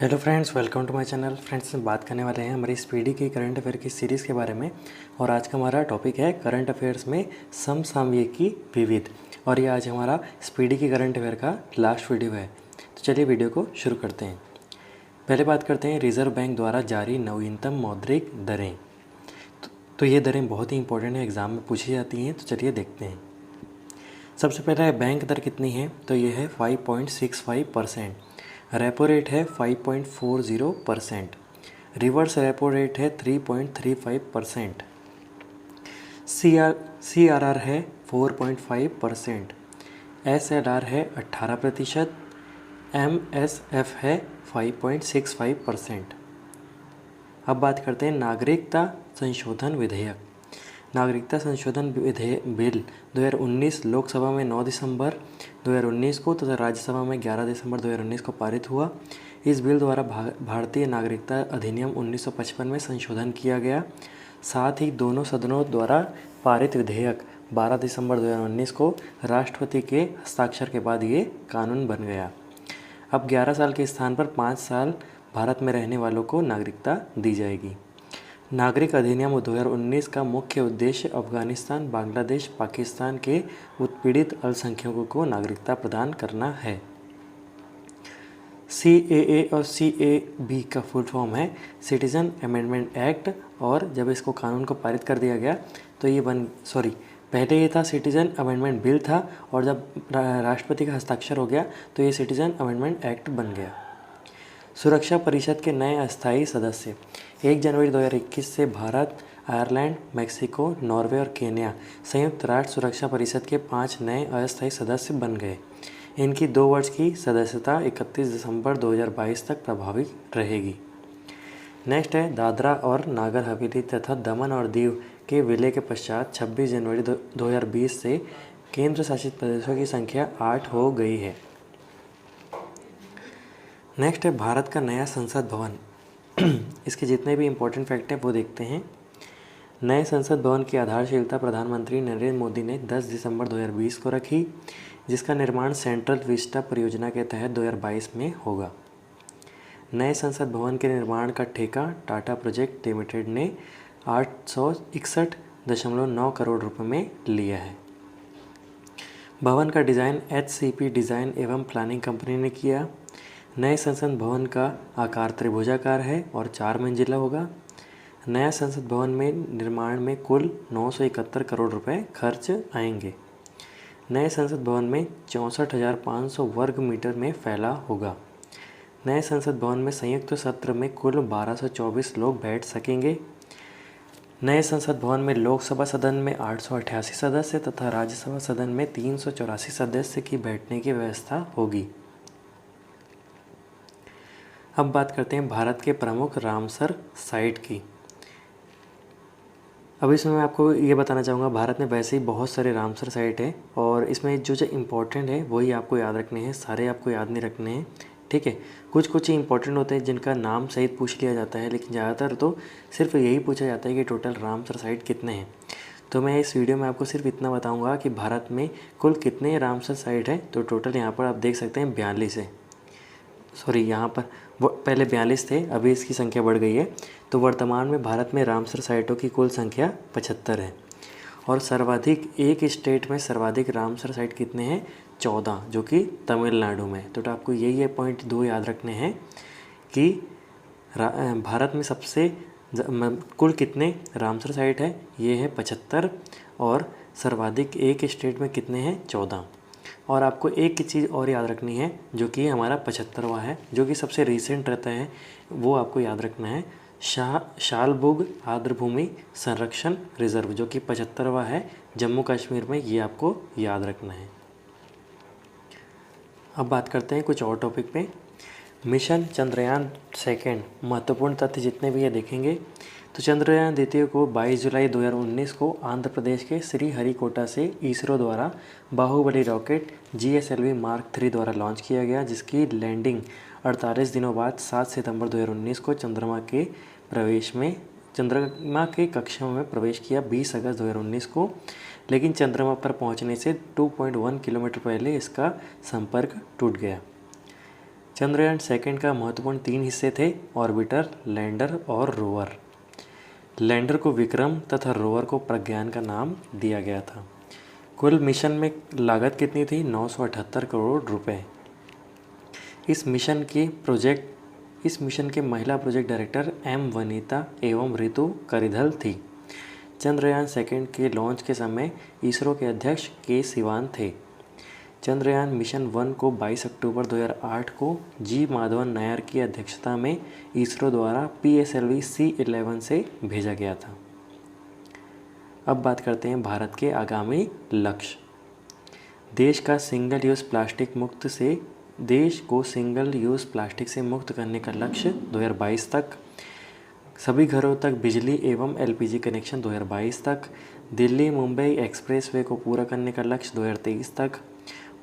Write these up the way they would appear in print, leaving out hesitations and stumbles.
Hello friends, welcome to my channel. Friends, बात करने वाले हैं हमारी स्पीडी की करंट अफेयर की सीरीज़ के बारे में। और आज का हमारा टॉपिक है करंट अफेयर्स में समसामयिकी विविध। और ये आज हमारा स्पीडी की करंट अफेयर का लास्ट वीडियो है। तो चलिए वीडियो को शुरू करते हैं। पहले बात करते हैं रिजर्व बैंक द्वारा जारी नवीनतम मौद्रिक दरें। तो ये दरें बहुत ही इंपॉर्टेंट है, एग्ज़ाम में पूछी जाती हैं। तो चलिए देखते हैं। सबसे पहले बैंक दर कितनी है, तो ये है 5.65%। रेपो रेट है 5.40%। रिवर्स रेपो रेट है 3.35%। CRR है 4.5%। SLR है 18%। MSF है 5.65%। अब बात करते हैं नागरिकता संशोधन विधेयक। नागरिकता संशोधन बिल 2019 लोकसभा में 9 दिसंबर 2019 को तथा राज्यसभा में 11 दिसंबर 2019 को पारित हुआ। इस बिल द्वारा भारतीय नागरिकता अधिनियम 1955 में संशोधन किया गया। साथ ही दोनों सदनों द्वारा पारित विधेयक 12 दिसंबर 2019 को राष्ट्रपति के हस्ताक्षर के बाद ये कानून बन गया। अब 11 साल के स्थान पर 5 साल भारत में रहने वालों को नागरिकता दी जाएगी। नागरिक अधिनियम 2019 का मुख्य उद्देश्य अफगानिस्तान, बांग्लादेश, पाकिस्तान के उत्पीड़ित अल्पसंख्यकों को नागरिकता प्रदान करना है। CAA और CAB का फुल फॉर्म है सिटीज़न अमेंडमेंट एक्ट। और जब इसको कानून को पारित कर दिया गया तो ये पहले ये था सिटीज़न अमेंडमेंट बिल था, और जब राष्ट्रपति का हस्ताक्षर हो गया तो ये सिटीज़न अमेंडमेंट एक्ट बन गया। सुरक्षा परिषद के नए अस्थायी सदस्य 1 जनवरी 2021 से भारत, आयरलैंड, मेक्सिको, नॉर्वे और केन्या संयुक्त राष्ट्र सुरक्षा परिषद के 5 नए अस्थायी सदस्य बन गए। इनकी 2 वर्ष की सदस्यता 31 दिसंबर 2022 तक प्रभावी रहेगी। नेक्स्ट है दादरा और नागर हवेली तथा दमन और दीव के विलय के पश्चात 26 जनवरी 2020 से केंद्र शासित प्रदेशों की संख्या 8 हो गई है। नेक्स्ट है भारत का नया संसद भवन। इसके जितने भी इम्पोर्टेंट फैक्ट हैं वो देखते हैं। नए संसद भवन की आधारशिलता प्रधानमंत्री नरेंद्र मोदी ने 10 दिसंबर 2020 को रखी, जिसका निर्माण सेंट्रल विस्टा परियोजना के तहत 2022 में होगा। नए संसद भवन के निर्माण का ठेका टाटा प्रोजेक्ट लिमिटेड ने 861.9 करोड़ रुपये में लिया है। भवन का डिज़ाइन HCP डिज़ाइन एवं प्लानिंग कंपनी ने किया। नए संसद भवन का आकार त्रिभुजाकार है और 4 मंजिला होगा। नया संसद भवन में निर्माण में कुल 971 करोड़ रुपए खर्च आएंगे। नए संसद भवन में 64,500 वर्ग मीटर में फैला होगा। नए संसद भवन में संयुक्त सत्र में कुल 1224 लोग बैठ सकेंगे। नए संसद भवन में लोकसभा सदन में 888 सदस्य तथा राज्यसभा सदन में 384 सदस्य की बैठने की व्यवस्था होगी। अब बात करते हैं भारत के प्रमुख रामसर साइट की। अब इसमें मैं आपको ये बताना चाहूँगा, भारत में वैसे ही बहुत सारे रामसर साइट है और इसमें जो इम्पोर्टेंट है वही आपको याद रखने हैं, सारे आपको याद नहीं रखने हैं, ठीक है। कुछ ही इंपॉर्टेंट होते हैं जिनका नाम सहित पूछ लिया जाता है, लेकिन ज़्यादातर तो सिर्फ यही पूछा जाता है कि टोटल रामसर साइट कितने हैं। तो मैं इस वीडियो में आपको सिर्फ इतना बताऊँगा कि भारत में कुल कितने रामसर साइट हैं। तो टोटल यहाँ पर आप देख सकते हैं 42 है। सॉरी, यहाँ पर वो पहले 42 थे, अभी इसकी संख्या बढ़ गई है। तो वर्तमान में भारत में रामसर साइटों की कुल संख्या 75 है। और सर्वाधिक, एक स्टेट में सर्वाधिक रामसर साइट कितने हैं? 14, जो कि तमिलनाडु में। तो आपको यही पॉइंट 2 याद रखने हैं कि भारत में सबसे कुल कितने रामसर साइट है, ये है 75। और सर्वाधिक एक स्टेट में कितने हैं? 14। और आपको एक चीज़ और याद रखनी है, जो कि हमारा 75वां है, जो कि सबसे रीसेंट रहता है, वो आपको याद रखना है। शालबुग आर्द्रभूमि संरक्षण रिजर्व, जो कि 75वां है जम्मू कश्मीर में, ये आपको याद रखना है। अब बात करते हैं कुछ और टॉपिक पे। मिशन चंद्रयान 2 महत्वपूर्ण तथ्य जितने भी ये देखेंगे। तो चंद्रयान द्वितीय को 22 जुलाई 2019 को आंध्र प्रदेश के श्रीहरिकोटा से इसरो द्वारा बाहुबली रॉकेट GSLV Mark 3 द्वारा लॉन्च किया गया, जिसकी लैंडिंग 48 दिनों बाद 7 सितंबर 2019 को चंद्रमा के कक्षा में प्रवेश किया 20 अगस्त 2019 को। लेकिन चंद्रमा पर पहुंचने से 2.1 किलोमीटर पहले इसका संपर्क टूट गया। चंद्रयान सेकंड का महत्वपूर्ण 3 हिस्से थे: ऑर्बिटर, लैंडर और रोवर। लैंडर को विक्रम तथा रोवर को प्रज्ञान का नाम दिया गया था। कुल मिशन में लागत कितनी थी? 978 करोड़ रुपए। इस मिशन के महिला प्रोजेक्ट डायरेक्टर एम वनीता एवं ऋतु करिधल थी। चंद्रयान सेकंड के लॉन्च के समय इसरो के अध्यक्ष के सिवान थे। चंद्रयान मिशन 1 को 22 अक्टूबर 2008 को जी माधवन नायर की अध्यक्षता में इसरो द्वारा PSLV C11 से भेजा गया था। अब बात करते हैं भारत के आगामी लक्ष्य। देश को सिंगल यूज़ प्लास्टिक से मुक्त करने का लक्ष्य 2022 तक। सभी घरों तक बिजली एवं LPG कनेक्शन 2022 तक। दिल्ली मुंबई एक्सप्रेसवे को पूरा करने का लक्ष्य 2023 तक।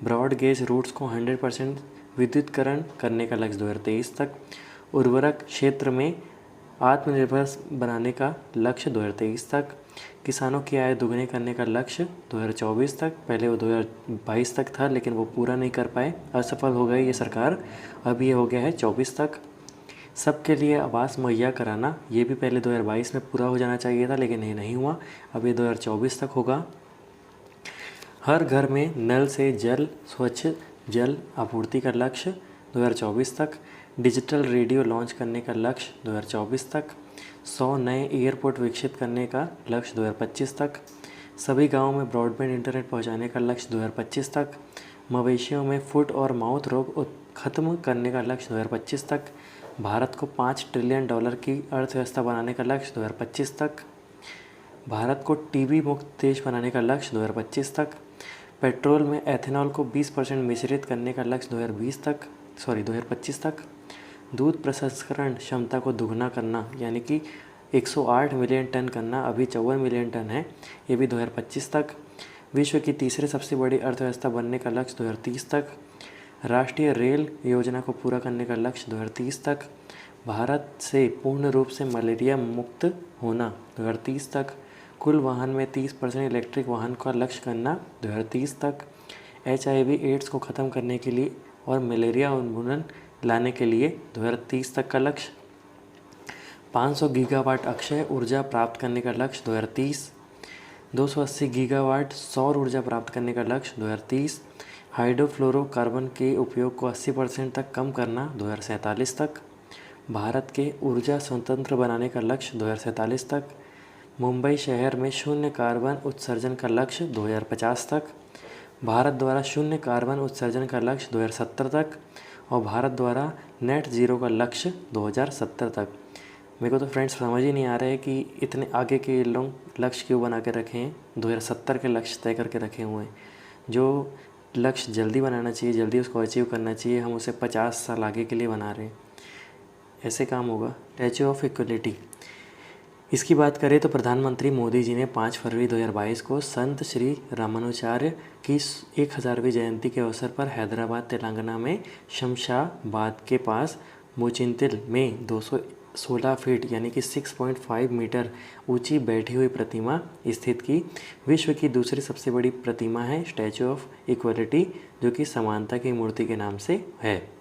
ब्रॉड गेज रूट्स को 100% विद्युतीकरण करने का लक्ष्य 2023 तक। उर्वरक क्षेत्र में आत्मनिर्भर बनाने का लक्ष्य 2023 तक। किसानों की आय दोगुनी करने का लक्ष्य 2024 तक। पहले वो 2022 तक था, लेकिन वो पूरा नहीं कर पाए, असफल हो गई ये सरकार। अब ये हो गया है 24 तक। सबके लिए आवास मुहैया कराना, ये भी पहले 2022 में पूरा हो जाना चाहिए था, लेकिन ये नहीं हुआ। अब ये 2024 तक होगा। हर घर में नल से स्वच्छ जल आपूर्ति का लक्ष्य 2024 तक। डिजिटल रेडियो लॉन्च करने का लक्ष्य 2024 तक। 100 नए एयरपोर्ट विकसित करने का लक्ष्य 2025 तक। सभी गांवों में ब्रॉडबैंड इंटरनेट पहुंचाने का लक्ष्य 2025 तक। मवेशियों में फुट और माउथ रोग खत्म करने का लक्ष्य 2025 तक। भारत को $5 ट्रिलियन की अर्थव्यवस्था बनाने का लक्ष्य 2025 तक। भारत को टीबी मुक्त देश बनाने का लक्ष्य 2025 तक। पेट्रोल में एथेनॉल को 20% मिश्रित करने का लक्ष्य 2025 तक। दूध प्रसंस्करण क्षमता को दुगना करना, यानी कि 108 मिलियन टन करना, अभी 54 मिलियन टन है, ये भी 2025 तक। विश्व की तीसरी सबसे बड़ी अर्थव्यवस्था बनने का लक्ष्य 2030 तक। राष्ट्रीय रेल योजना को पूरा करने का लक्ष्य 2030 तक। भारत से पूर्ण रूप से मलेरिया मुक्त होना 2030 तक। कुल वाहन में 30% इलेक्ट्रिक वाहन का लक्ष्य करना 2030 तक। HIV एड्स को ख़त्म करने के लिए और मलेरिया उन्मूलन लाने के लिए 2030 तक का लक्ष्य। 500 गीगावाट अक्षय ऊर्जा प्राप्त करने का लक्ष्य 2030। 280 गीगावाट सौर ऊर्जा प्राप्त करने का लक्ष्य 2030। हाइड्रोफ्लोरोकार्बन के उपयोग को 80% तक कम करना 2047 तक। भारत के ऊर्जा स्वतंत्र बनाने का लक्ष्य 2047 तक। मुंबई शहर में शून्य कार्बन उत्सर्जन का लक्ष्य 2050 तक। भारत द्वारा शून्य कार्बन उत्सर्जन का लक्ष्य 2070 तक। और भारत द्वारा नेट ज़ीरो का लक्ष्य 2070 तक। मेरे को तो फ्रेंड्स समझ ही नहीं आ रहा है कि इतने आगे के लोग लक्ष्य क्यों बना के रखे हैं। 2070 के लक्ष्य तय करके रखे हुए हैं। जो लक्ष्य जल्दी बनाना चाहिए, जल्दी उसको अचीव करना चाहिए, हम उसे 50 साल आगे के लिए बना रहे हैं। ऐसे काम होगा। स्टैच्यू ऑफ इक्वलिटी, इसकी बात करें तो प्रधानमंत्री मोदी जी ने 5 फरवरी 2022 को संत श्री रामानुजाचार्य की 1000वीं जयंती के अवसर पर हैदराबाद तेलंगाना में शमशाबाद के पास मुचिंतिल में 216 फीट यानी कि 6.5 मीटर ऊंची बैठी हुई प्रतिमा स्थित की। विश्व की दूसरी सबसे बड़ी प्रतिमा है स्टैच्यू ऑफ इक्वलिटी, जो कि समानता की मूर्ति के नाम से है।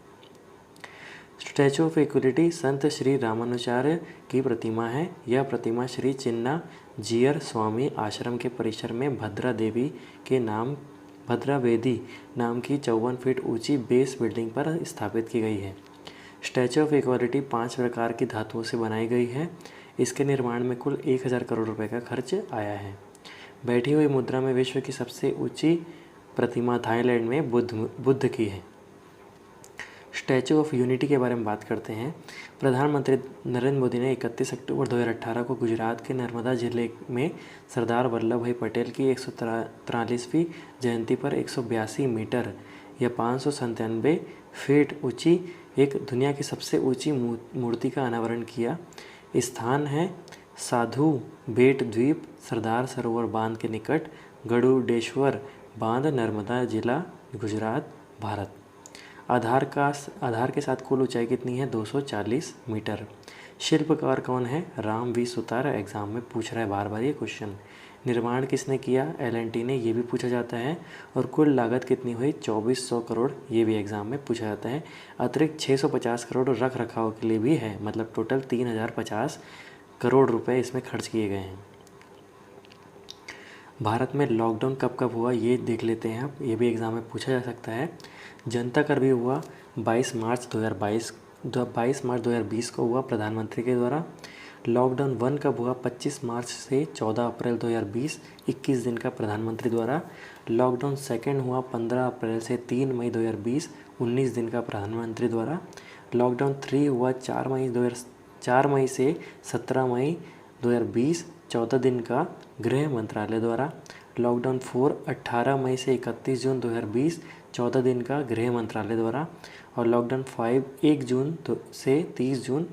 स्टैच्यू ऑफ इक्वलिटी संत श्री रामानुजाचार्य की प्रतिमा है। यह प्रतिमा श्री चिन्ना जीयर स्वामी आश्रम के परिसर में भद्रा वेदी नाम की 54 फीट ऊंची बेस बिल्डिंग पर स्थापित की गई है। स्टैच्यू ऑफ इक्वलिटी 5 प्रकार की धातुओं से बनाई गई है। इसके निर्माण में कुल 1000 करोड़ रुपए का खर्च आया है। बैठी हुई मुद्रा में विश्व की सबसे ऊंची प्रतिमा थाईलैंड में बुद्ध की है। स्टैच्यू ऑफ यूनिटी के बारे में बात करते हैं। प्रधानमंत्री नरेंद्र मोदी ने 31 अक्टूबर 2018 को गुजरात के नर्मदा जिले में सरदार वल्लभ भाई पटेल की 143वीं जयंती पर 182 मीटर या 597 फीट ऊंची एक दुनिया की सबसे ऊंची मूर्ति का अनावरण किया। स्थान है साधु बेट द्वीप, सरदार सरोवर बांध के निकट, गरुडेश्वर बांध, नर्मदा जिला, गुजरात, भारत। आधार के साथ कुल ऊंचाई कितनी है? 240 मीटर। शिल्पकार कौन है? राम वी सुतार। एग्जाम में पूछ रहा है बार बार ये क्वेश्चन। निर्माण किसने किया? L&T ने, ये भी पूछा जाता है। और कुल लागत कितनी हुई? 2400 करोड़, ये भी एग्ज़ाम में पूछा जाता है। अतिरिक्त 650 करोड़ रख रखाव के लिए भी है, मतलब टोटल 3050 करोड़ रुपए इसमें खर्च किए गए हैं। भारत में लॉकडाउन कब कब हुआ, ये देख लेते हैं आप, ये भी एग्ज़ाम में पूछा जा सकता है। जनता कर्फ्यू हुआ 22 मार्च 2020 को हुआ प्रधानमंत्री के द्वारा। लॉकडाउन 1 कब हुआ? 25 मार्च से 14 अप्रैल 2020, 21 दिन का प्रधानमंत्री द्वारा। लॉकडाउन सेकेंड हुआ 15 अप्रैल से 3 मई 2020, 19 दिन का प्रधानमंत्री द्वारा। लॉकडाउन 3 हुआ 4 मई से 17 मई 2020, 14 दिन का गृह मंत्रालय द्वारा। लॉकडाउन 4 18 मई से 31 जून 2020, 14 दिन का गृह मंत्रालय द्वारा। और लॉकडाउन 5 1 जून से 30 जून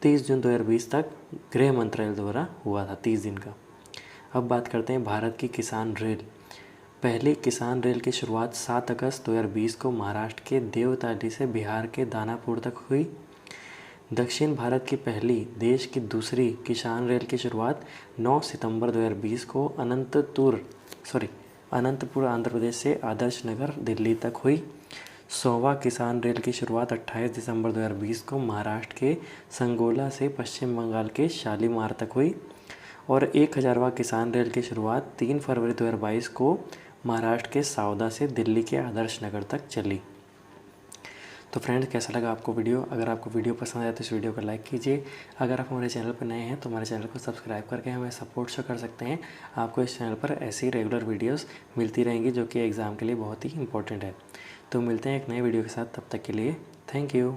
2020 तक गृह मंत्रालय द्वारा हुआ था, 30 दिन का। अब बात करते हैं भारत की किसान रेल। पहली किसान रेल की शुरुआत 7 अगस्त 2020 को महाराष्ट्र के देवताली से बिहार के दानापुर तक हुई। दक्षिण भारत की पहली, देश की दूसरी किसान रेल की शुरुआत 9 सितंबर 2020 को अनंतपुर आंध्र प्रदेश से आदर्श नगर दिल्ली तक हुई। 100वां किसान रेल की शुरुआत 28 दिसंबर 2020 को महाराष्ट्र के संगोला से पश्चिम बंगाल के शालीमार तक हुई। और 1000वां किसान रेल की शुरुआत 3 फरवरी 2022 को महाराष्ट्र के सावदा से दिल्ली के आदर्श नगर तक चली। तो फ्रेंड्स, कैसा लगा आपको वीडियो? अगर आपको वीडियो पसंद आया तो इस वीडियो को लाइक कीजिए। अगर आप हमारे चैनल पर नए हैं तो हमारे चैनल को सब्सक्राइब करके हमें सपोर्ट शो कर सकते हैं। आपको इस चैनल पर ऐसी रेगुलर वीडियोस मिलती रहेंगी जो कि एग्ज़ाम के लिए बहुत ही इंपॉर्टेंट है। तो मिलते हैं एक नए वीडियो के साथ, तब तक के लिए थैंक यू।